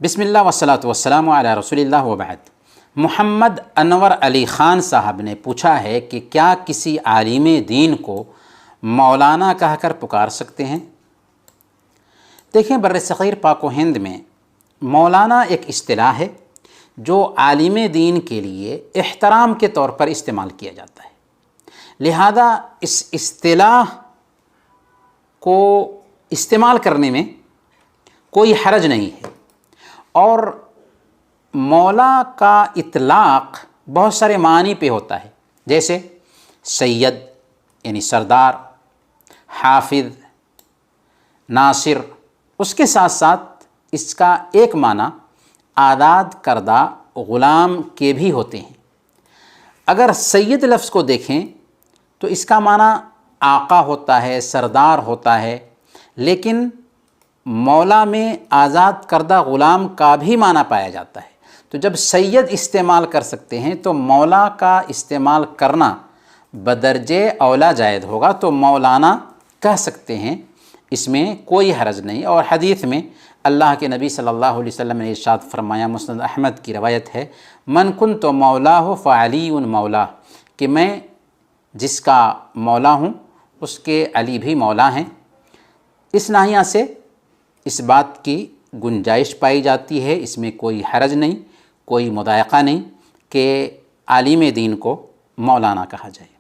بسم اللہ والصلاۃ والسلام علی رسول اللہ وبعد۔ محمد انور علی خان صاحب نے پوچھا ہے کہ کیا کسی عالم دین کو مولانا کہہ کر پکار سکتے ہیں؟ دیکھیں، بر صغیر پاک و ہند میں مولانا ایک اصطلاح ہے جو عالم دین کے لیے احترام کے طور پر استعمال کیا جاتا ہے، لہذا اس اصطلاح کو استعمال کرنے میں کوئی حرج نہیں ہے۔ اور مولا کا اطلاق بہت سارے معنی پہ ہوتا ہے، جیسے سید یعنی سردار، حافظ، ناصر۔ اس کے ساتھ ساتھ اس کا ایک معنی آزاد کردہ غلام کے بھی ہوتے ہیں۔ اگر سید لفظ کو دیکھیں تو اس کا معنی آقا ہوتا ہے، سردار ہوتا ہے، لیکن مولا میں آزاد کردہ غلام کا بھی معنی پایا جاتا ہے۔ تو جب سید استعمال کر سکتے ہیں تو مولا کا استعمال کرنا بدرجے اولا جائز ہوگا، تو مولانا کہہ سکتے ہیں، اس میں کوئی حرج نہیں۔ اور حدیث میں اللہ کے نبی صلی اللہ علیہ وسلم نے ارشاد فرمایا، مسند احمد کی روایت ہے، من کنت مولاہ فعلی مولا، کہ میں جس کا مولا ہوں اس کے علی بھی مولا ہیں۔ اس ناحیہ سے اس بات کی گنجائش پائی جاتی ہے، اس میں کوئی حرج نہیں، کوئی مضائقہ نہیں کہ عالم دین کو مولانا کہا جائے۔